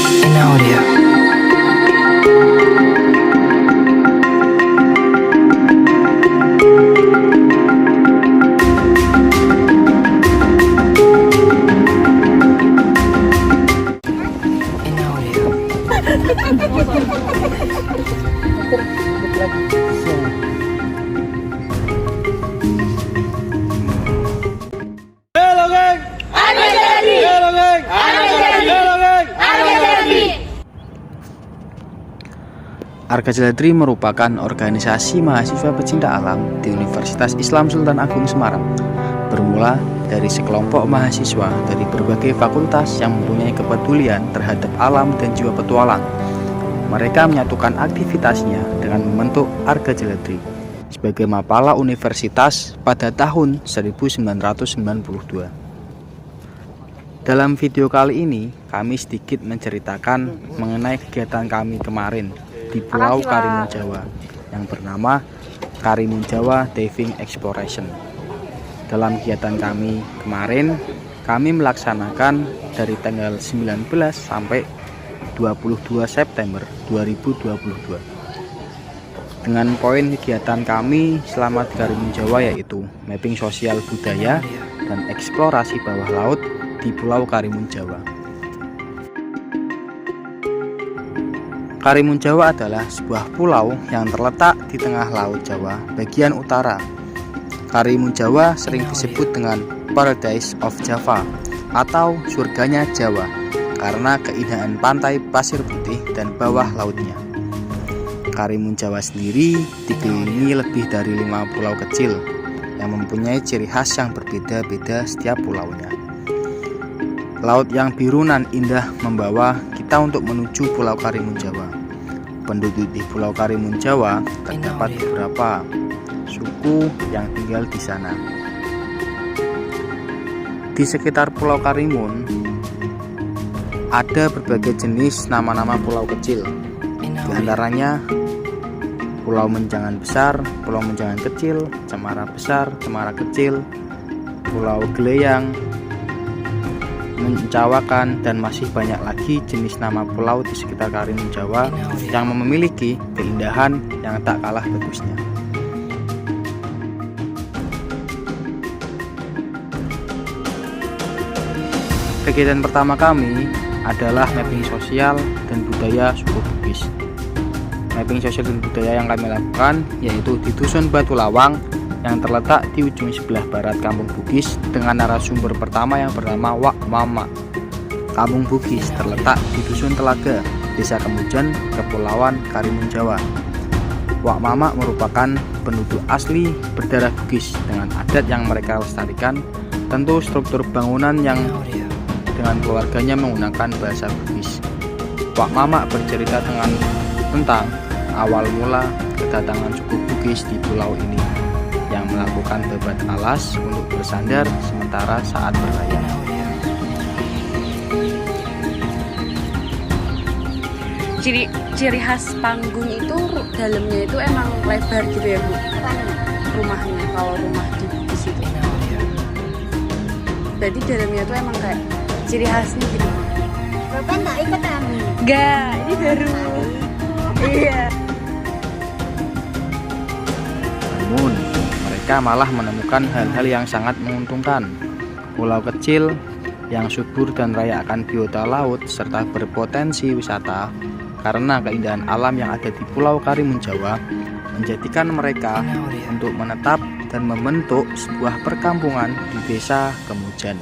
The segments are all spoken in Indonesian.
in audio. Argajeladri merupakan organisasi mahasiswa pecinta alam di Universitas Islam Sultan Agung Semarang. Bermula dari sekelompok mahasiswa dari berbagai fakultas yang mempunyai kepedulian terhadap alam dan jiwa petualang. Mereka menyatukan aktivitasnya dengan membentuk Argajeladri sebagai mapala universitas pada tahun 1992. Dalam video kali ini, kami sedikit menceritakan mengenai kegiatan kami kemarin di Pulau Karimun Jawa yang bernama Karimun Jawa Diving Exploration. Dalam kegiatan kami kemarin, kami melaksanakan dari tanggal 19 sampai 22 September 2022. Dengan poin kegiatan kami selama di Karimun Jawa yaitu mapping sosial budaya dan eksplorasi bawah laut di Pulau Karimun Jawa. Karimun Jawa adalah sebuah pulau yang terletak di tengah Laut Jawa bagian utara. Karimun Jawa sering disebut dengan Paradise of Java atau surganya Jawa karena keindahan pantai pasir putih dan bawah lautnya. Karimun Jawa sendiri dikelilingi lebih dari 5 pulau kecil yang mempunyai ciri khas yang berbeda-beda setiap pulaunya. Laut yang biru nan indah membawa kita untuk menuju Pulau Karimun Jawa. Penduduk di Pulau Karimun Jawa terdapat beberapa suku yang tinggal di sana. Di sekitar Pulau Karimun ada berbagai jenis nama-nama pulau kecil. Di antaranya Pulau Menjangan Besar, Pulau Menjangan Kecil, Cemara Besar, Cemara Kecil, Pulau Geleyang, Mencawakan, dan masih banyak lagi jenis nama pulau di sekitar Karimun Jawa yang memiliki keindahan yang tak kalah bagusnya. Kegiatan pertama kami adalah mapping sosial dan budaya suku Bugis. Mapping sosial dan budaya yang kami lakukan yaitu di Dusun Batu Lawang yang terletak di ujung sebelah barat Kampung Bugis dengan narasumber pertama yang bernama Wak Mama. Kampung Bugis terletak di Dusun Telaga, Desa Kemujan, Kepulauan Karimun Jawa. Wak Mama merupakan penduduk asli berdarah Bugis dengan adat yang mereka lestarikan, tentu struktur bangunan yang dengan keluarganya menggunakan bahasa Bugis. Wak Mama bercerita tentang awal mula kedatangan suku Bugis di pulau ini yang melakukan bebat alas untuk bersandar sementara saat berlayar. Ciri khas panggung itu dalamnya itu emang lebar gitu ya Bu? Rumahnya, kalau rumah di Bugis itu. Berarti dalamnya itu emang kayak ciri khasnya gitu. Bapak nggak ikut kami? Enggak, ini baru. Iya. Namun mereka malah menemukan hal-hal yang sangat menguntungkan. Pulau kecil yang subur dan kaya akan biota laut serta berpotensi wisata karena keindahan alam yang ada di Pulau Karimun Jawa menjadikan mereka untuk menetap dan membentuk sebuah perkampungan di Desa Kemujan.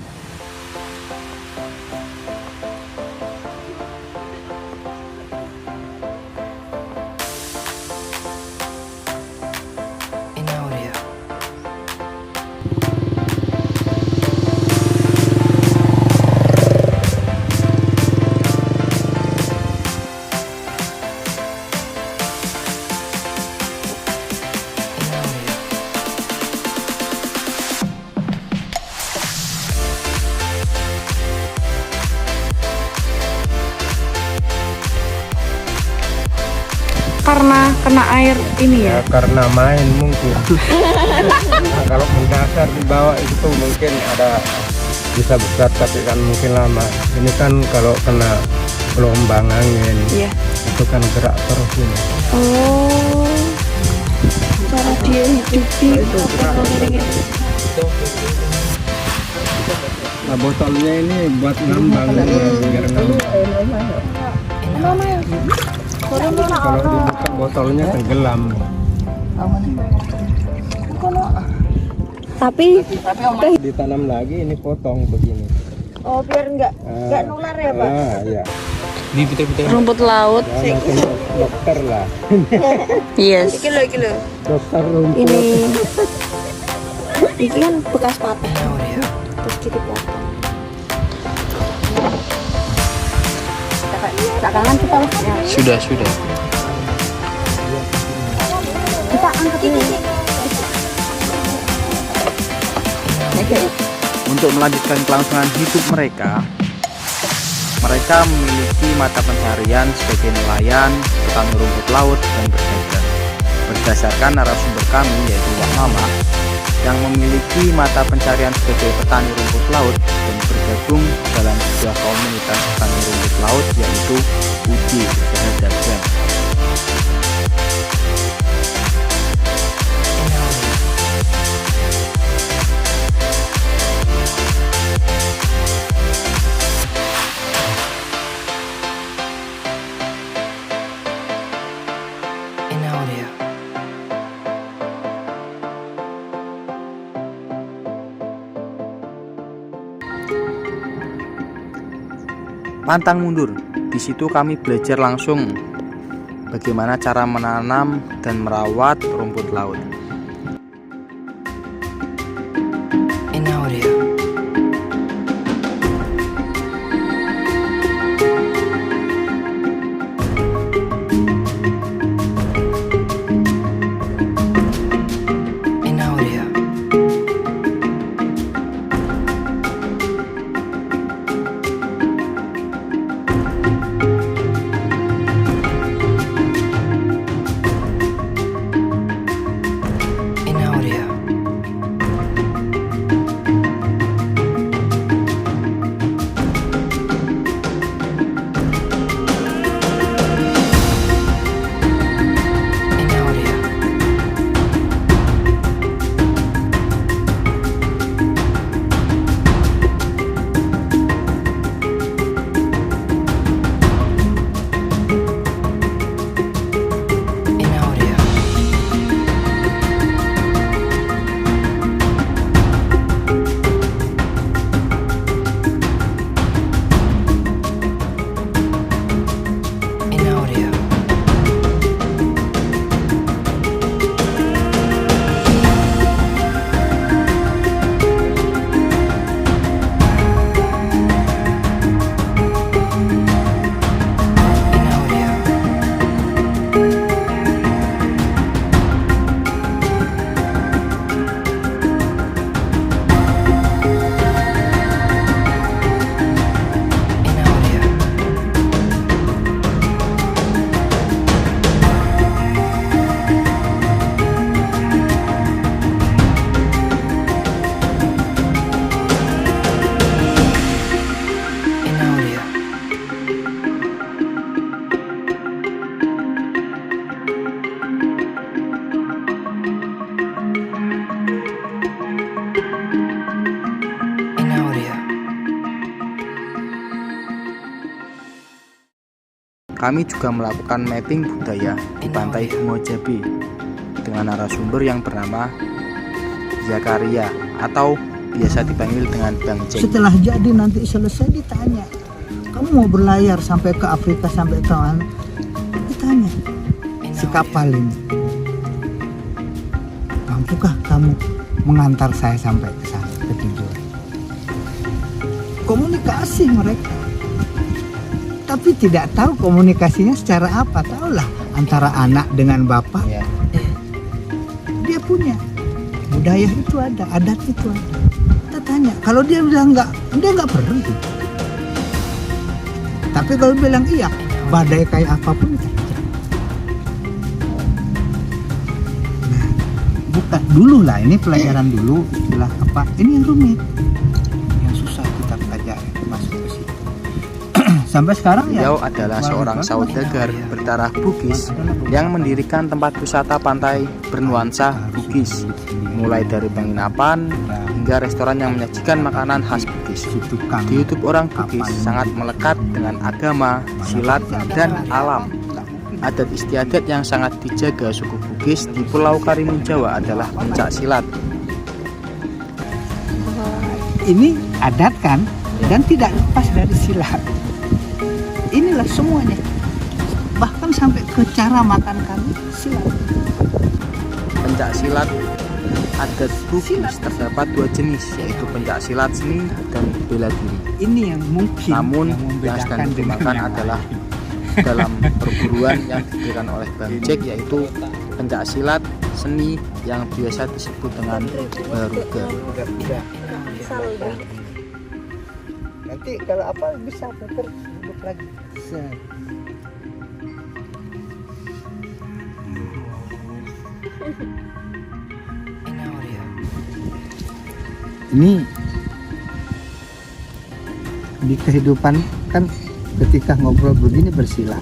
Karena kena air ini ya? Karena main mungkin. Nah, kalau mendasar di bawah itu mungkin ada bisa besar tapi kan mungkin lama. Ini kan kalau kena gelombang angin. Iya. Itu kan gerak terus ini. Oh, cara dia hidup di Nah, botolnya ini buat ngambang, biar ngambang. Kalau dibuka botolnya tenggelam. Tapi Ditanam lagi, ini potong begini. oh biar enggak nular ya, Pak. Iya. rumput laut. Ya, macam dokter lah. Yes. Iki lho. Dokter rumput. Ini kan bekas patah. Terus kita potong. Belakangan kita Sudah. kita angkat ini. Untuk melanjutkan kelangsungan hidup mereka memiliki mata pencaharian sebagai nelayan, petani rumput laut, dan berdagang. Berdasarkan narasumber kami, yaitu Wak Mama, yang memiliki mata pencaharian sebagai petani rumput laut dan bergabung dalam sebuah komunitas petani rumput laut, yaitu Uji Usaha Dagang. Pantang mundur. Di situ kami belajar langsung bagaimana cara menanam dan merawat rumput laut. Kami juga melakukan mapping budaya di Pantai Bungo Jabi dengan narasumber yang bernama Zakaria atau biasa dipanggil dengan Bang Jeng. Setelah jadi nanti selesai ditanya, kamu mau berlayar sampai ke Afrika sampai ke mana? Ditanya si kapal ini, mampukah kamu mengantar saya sampai ke sana, ke tujuan? Komunikasi mereka, tapi tidak tahu komunikasinya secara apa. Tahulah antara anak dengan bapak, dia punya budaya itu ada, adat itu ada. Kita tanya, kalau dia bilang enggak, dia enggak perlu. Tapi kalau bilang iya, badai kayak apapun kita kerja. Nah, bukan dulu lah, ini pelajaran dulu, istilah apa? Ini yang rumit, yang susah kita pelajari masuk ke situ. Sampai sekarang ya. Beliau adalah seorang saudagar berdarah Bugis yang mendirikan tempat wisata pantai bernuansa Bugis, mulai dari penginapan hingga restoran yang menyajikan makanan khas Bugis. Di YouTube orang Bugis sangat melekat dengan agama, silat, dan alam. Adat istiadat yang sangat dijaga suku Bugis di Pulau Karimun Jawa adalah pencak silat. Ini adat kan, dan tidak lepas dari silat. Inilah semuanya, bahkan sampai ke cara makan kami silat. Pencak silat adat Bugis terdapat 2 jenis, yaitu pencak silat seni dan bela diri. Ini yang mungkin Namun yang yang membedakan sedang dengan digunakan yang adalah lain. dalam perguruan yang didirikan oleh Bang Jack, yaitu pencak silat seni yang biasa disebut dengan baruga. Nanti kalau apa bisa putar duduk lagi. Set. Ini di kehidupan kan ketika ngobrol begini bersilah.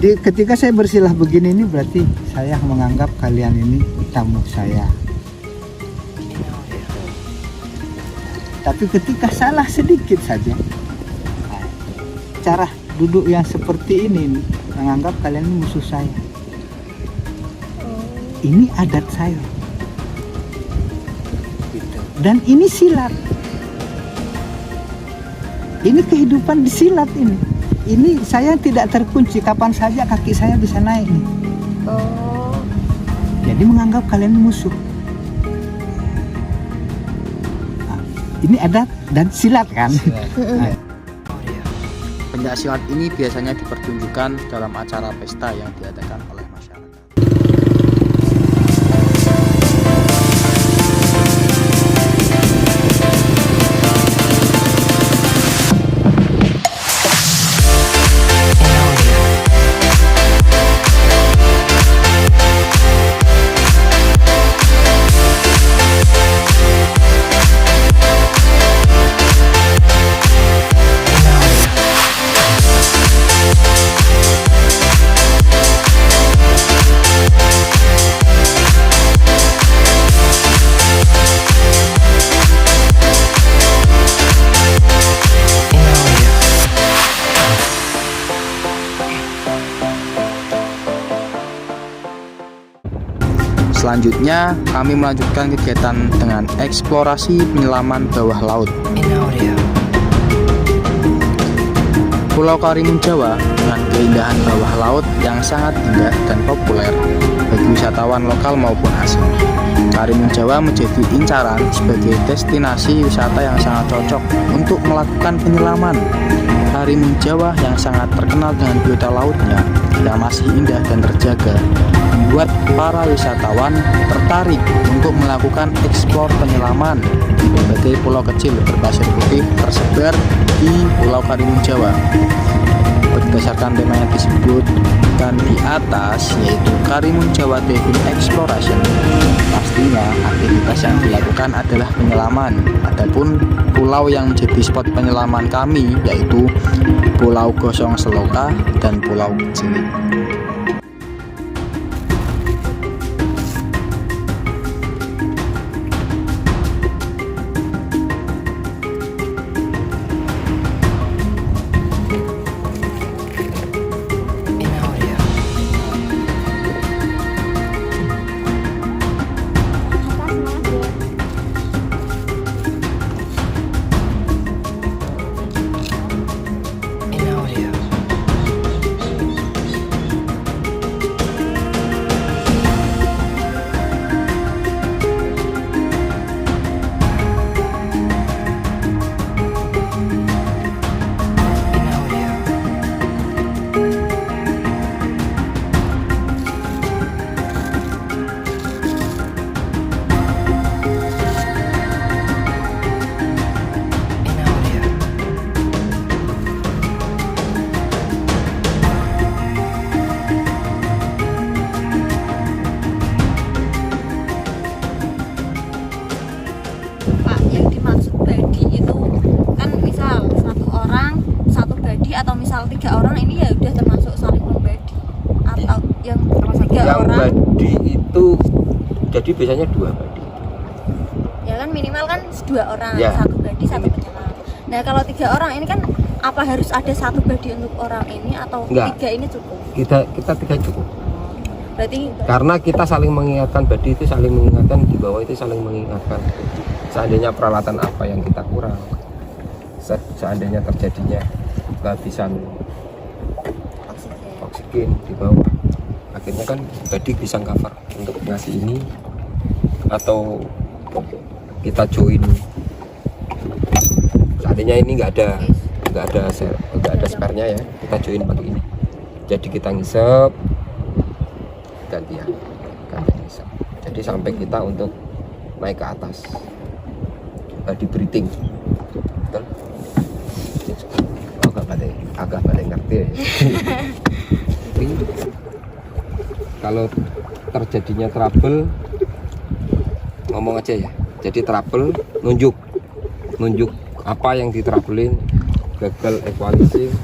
Ketika saya bersilah begini ini berarti saya menganggap kalian ini tamu saya. Tapi ketika salah sedikit saja, cara duduk yang seperti ini menganggap kalian ini musuh saya. Ini adat saya. Dan ini silat. Ini kehidupan di silat ini. Ini saya tidak terkunci, kapan saja kaki saya bisa naik nih. Jadi menganggap kalian musuh. Nah, ini adat dan silat kan. Nah, Pencak silat ini biasanya dipertunjukkan dalam acara pesta yang diadakan oleh masyarakat. Selanjutnya, kami melanjutkan kegiatan dengan eksplorasi penyelaman bawah laut. Pulau Karimun Jawa dengan keindahan bawah laut yang sangat indah dan populer bagi wisatawan lokal maupun asing. Karimun Jawa menjadi incaran sebagai destinasi wisata yang sangat cocok untuk melakukan penyelaman. Karimun Jawa yang sangat terkenal dengan biota lautnya yang masih indah dan terjaga membuat para wisatawan tertarik untuk melakukan eksplor penyelaman di berbagai pulau kecil berpasir putih tersebar di Pulau Karimun Jawa. Berdasarkan tema yang disebutkan di atas, yaitu Karimun Jawa Diving Exploration, pastinya aktivitas yang dilakukan adalah penyelaman. Adapun pulau yang menjadi spot penyelaman kami yaitu Pulau Gosong Seloka dan Pulau Cilik. misal 3 orang ini ya udah termasuk saling membadi, atau yang 3 Yang orang badi itu jadi biasanya 2 badi. ya kan minimal kan 2 orang, Ya. 1 badi 1 penyelam. Nah kalau 3 orang ini kan apa harus ada 1 badi untuk orang ini atau Enggak. 3 ini cukup? Kita 3 cukup. Berarti Karena kita saling mengingatkan, badi itu saling mengingatkan, di bawah itu saling mengingatkan. Seandainya peralatan apa yang kita kurang, seandainya terjadinya kehabisan oksigen. oksigen di bawah, akhirnya kan badi bisa cover untuk ngasih ini, atau kita join. Seandainya ini nggak ada spare-nya ya, kita join pakai ini. Jadi kita ngisep gantian ngisep. Jadi sampai kita untuk naik ke atas, body breathing. Betul? Oh, agak balik ngerti ya. Tapi kalau terjadinya trouble, ngomong aja ya. Jadi trouble, nunjuk apa yang ditroublein, gagal equalizing.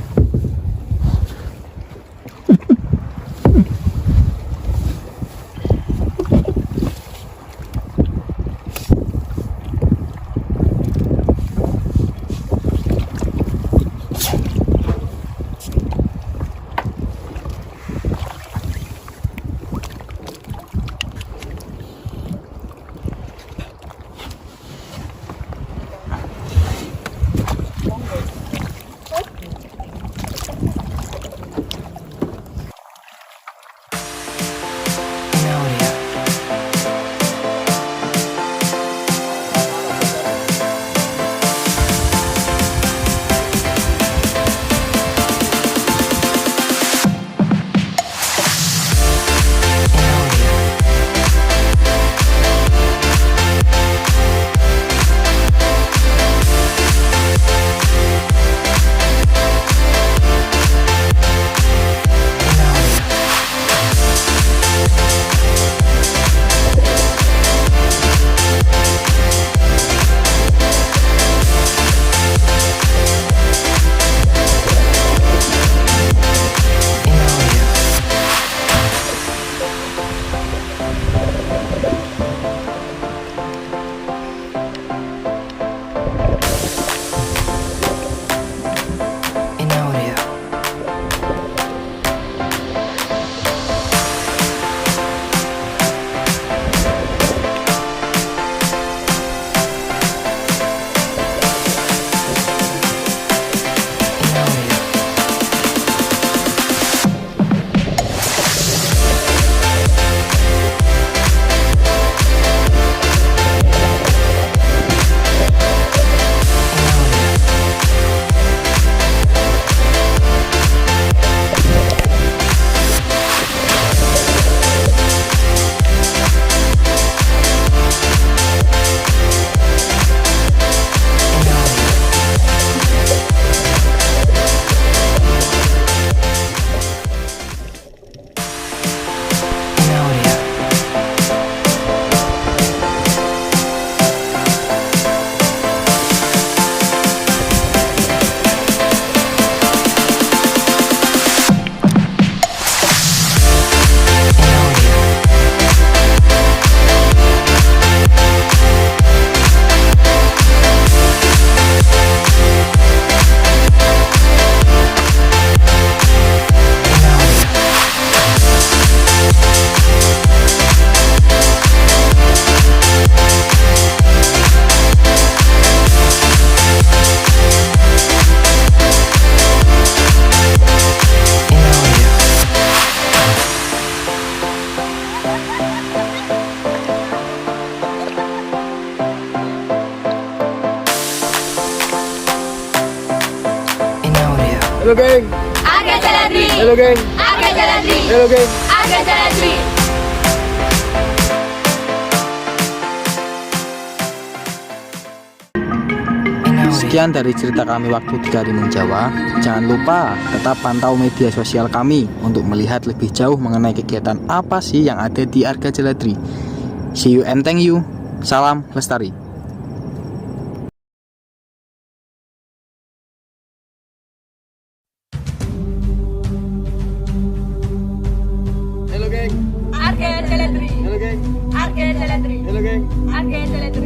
Halo geng. Agak Jaladri. Halo geng. Agak Jaladri. Halo geng. Agak Jaladri. Sekian dari cerita kami waktu di Karimun Jawa. Jangan lupa tetap pantau media sosial kami untuk melihat lebih jauh mengenai kegiatan apa sih yang ada di Arga Jaladri. See you and thank you. Salam lestari. Again, Teletri. Halo geng. Again, Teletri.